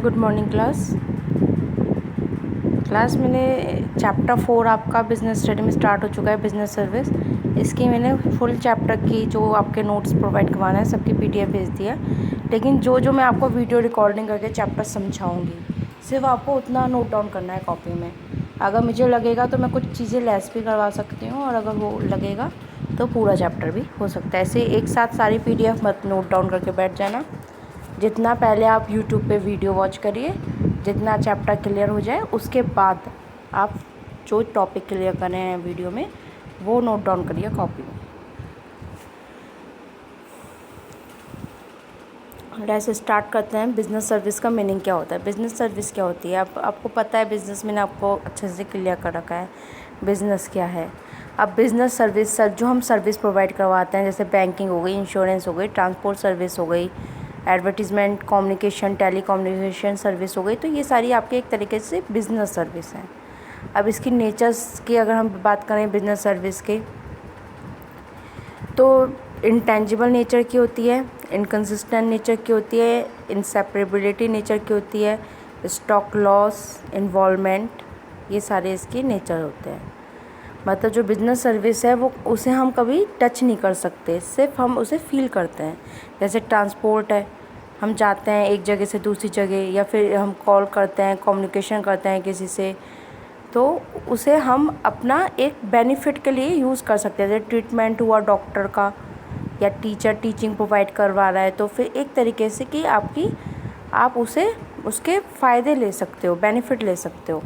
Good morning class मैंने chapter 4 आपका business study में स्टार्ट हो चुका है, बिज़नेस सर्विस। इसकी मैंने फुल चैप्टर की जो आपके नोट्स प्रोवाइड करवाना है सबकी पीडीएफ भेज दिया। लेकिन जो मैं आपको वीडियो रिकॉर्डिंग करके चैप्टर समझाऊंगी सिर्फ आपको उतना नोट डाउन करना है कॉपी में। अगर मुझे लगेगा तो मैं कुछ चीज़ें लेस भी करवा सकती हूँ, और अगर वो लगेगा तो पूरा चैप्टर भी हो सकता है। ऐसे एक साथ सारी पीडीएफ मत नोट डाउन करके बैठ जाना। जितना पहले आप यूट्यूब पे वीडियो वॉच करिए, जितना चैप्टर क्लियर हो जाए उसके बाद आप जो टॉपिक क्लियर कर रहे हैं वीडियो में वो नोट डाउन करिए कॉपी में। ऐसे स्टार्ट करते हैं। बिज़नेस सर्विस का मीनिंग क्या होता है, बिज़नेस सर्विस क्या होती है। आपको पता है, बिज़नेस मैंने आपको अच्छे से क्लियर कर रखा है बिज़नेस क्या है। अब बिज़नेस सर्विस जो हम सर्विस प्रोवाइड करवाते हैं, जैसे बैंकिंग हो गई, इंश्योरेंस हो गई, ट्रांसपोर्ट सर्विस हो गई, एडवर्टीज़मेंट, कम्युनिकेशन, टेलीकम्युनिकेशन सर्विस हो गई, तो ये सारी आपके एक तरीके से बिज़नेस सर्विस हैं। अब इसकी नेचर्स की अगर हम बात करें बिज़नेस सर्विस के, तो इंटेंजिबल नेचर की होती है, इनकन्सिस्टेंट नेचर की होती है, इनसेपरेबिलिटी नेचर की होती है, स्टॉक लॉस, इन्वॉल्वमेंट, ये सारे इसके नेचर होते हैं। मतलब जो बिज़नेस सर्विस है वो उसे हम कभी टच नहीं कर सकते, सिर्फ हम उसे फील करते हैं। जैसे ट्रांसपोर्ट है, हम जाते हैं एक जगह से दूसरी जगह, या फिर हम कॉल करते हैं, कम्युनिकेशन करते हैं किसी से, तो उसे हम अपना एक बेनिफिट के लिए यूज़ कर सकते हैं। जैसे ट्रीटमेंट हुआ डॉक्टर का, या टीचर टीचिंग प्रोवाइड करवा रहा है, तो फिर एक तरीके से कि आप उसे उसके फ़ायदे ले सकते हो, बेनिफिट ले सकते हो।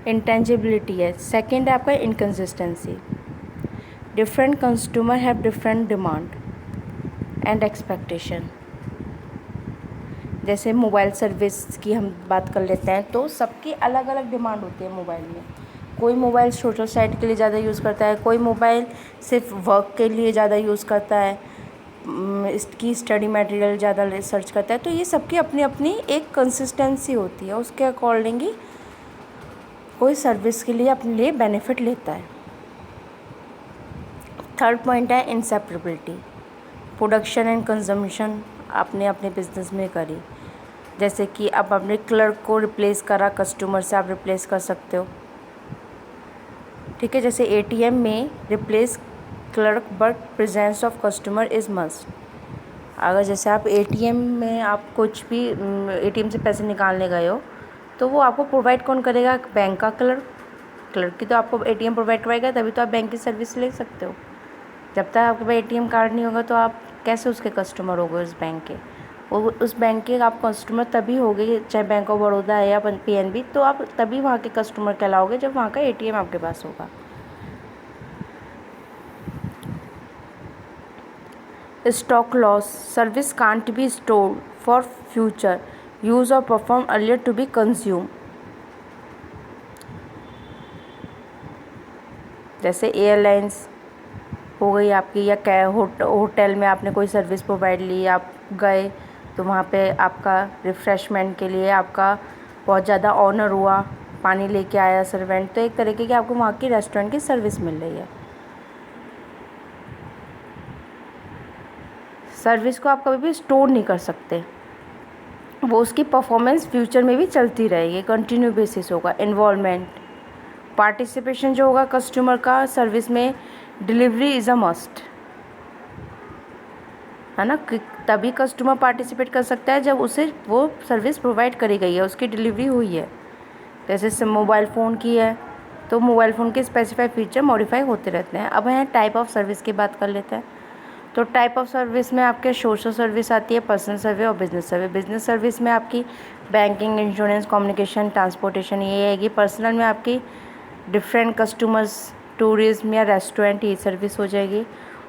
इंटेंजिबिलिटी है। सेकंड है आपका inconsistency. Different customer have different demand and expectation. जैसे मोबाइल सर्विस की हम बात कर लेते हैं, तो सबकी अलग अलग डिमांड होती है मोबाइल में। कोई मोबाइल सोशल साइट के लिए ज़्यादा यूज़ करता है, कोई मोबाइल सिर्फ वर्क के लिए ज़्यादा यूज़ करता है, इसकी स्टडी मटेरियल ज़्यादा सर्च करता है। तो ये सबकी अपनी अपनी एक कंसिस्टेंसी होती है, उसके अकॉर्डिंग ही कोई सर्विस के लिए अपने लिए बेनिफिट लेता है। थर्ड पॉइंट है इनसेपरेबिलिटी। प्रोडक्शन एंड कंजम्पशन आपने अपने बिजनेस में करी, जैसे कि अब अपने क्लर्क को रिप्लेस करा, कस्टमर से आप रिप्लेस कर सकते हो, ठीक है। जैसे एटीएम में replace clerk but presence of customer is must. अगर जैसे आप एटीएम में आप कुछ भी एटीएम से पैसे निकालने गए हो, तो वो आपको प्रोवाइड कौन करेगा, बैंक का क्लर्क की तो आपको एटीएम प्रोवाइड कराएगा, तभी तो आप बैंक की सर्विस ले सकते हो। जब तक आपके पास एटीएम कार्ड नहीं होगा तो आप कैसे उसके कस्टमर होगे उस बैंक के। वो उस बैंक के आप कस्टमर तभी होगे, चाहे बैंक ऑफ बड़ौदा है या पीएनबी, तो आप तभी वहाँ के कस्टमर कहलाओगे जब वहाँ का एटीएम आपके पास होगा। Stock loss. Service can't be stored for future use और perform earlier to be consume. जैसे एयरलाइंस हो गई आपकी, या होटल में आपने कोई सर्विस प्रोवाइड ली, आप गए तो वहाँ पे आपका रिफ़्रेशमेंट के लिए आपका बहुत ज़्यादा ऑनर हुआ, पानी लेके आया सर्वेंट, तो एक तरीके की आपको वहाँ की रेस्टोरेंट की सर्विस मिल रही है। सर्विस को आप कभी भी स्टोर नहीं कर सकते, वो उसकी परफॉर्मेंस फ्यूचर में भी चलती रहेगी, कंटिन्यू बेसिस होगा। इन्वॉल्वमेंट, पार्टिसिपेशन जो होगा कस्टमर का सर्विस में, डिलीवरी इज़ अ मस्ट, है ना। तभी कस्टमर पार्टिसिपेट कर सकता है जब उसे वो सर्विस प्रोवाइड करी गई है, उसकी डिलीवरी हुई है। जैसे मोबाइल फ़ोन की है, तो मोबाइल फ़ोन के स्पेसिफाइड फीचर मॉडिफाई होते रहते हैं। अब यहाँ टाइप ऑफ सर्विस की बात कर लेते हैं। तो टाइप ऑफ सर्विस में आपके सोशल सर्विस आती है, पर्सनल सर्विस और बिजनेस सर्विस। बिजनेस सर्विस में आपकी बैंकिंग, इंश्योरेंस, कम्युनिकेशन, ट्रांसपोर्टेशन ये आएगी। पर्सनल में आपकी डिफरेंट कस्टमर्स, टूरिज्म या रेस्टोरेंट, ये सर्विस हो जाएगी।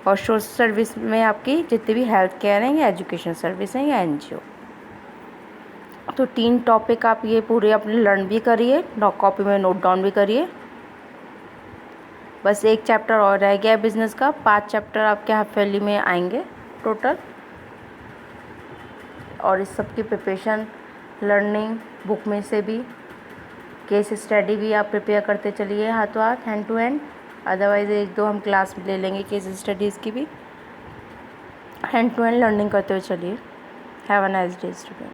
और सोशल सर्विस में आपकी जितनी भी हेल्थ केयर हैं या एजुकेशन सर्विस हैं या एनजीओ। तो 3 टॉपिक आप ये पूरे अपने लर्न भी करिए, कॉपी में नोट डाउन भी करिए। बस एक चैप्टर और रह गया है बिज़नेस का, 5 चैप्टर आपके हाफ ईयरली में आएंगे टोटल। और इस सब की प्रिपरेशन लर्निंग बुक में से भी, केस स्टडी भी आप प्रिपेयर करते चलिए हाथों हाथ, हैंड टू हैंड। अदरवाइज़ 1-2 हम क्लास में ले लेंगे केस स्टडीज़ की भी। हैंड टू हैंड लर्निंग करते हुए चलिए। Have a nice day student.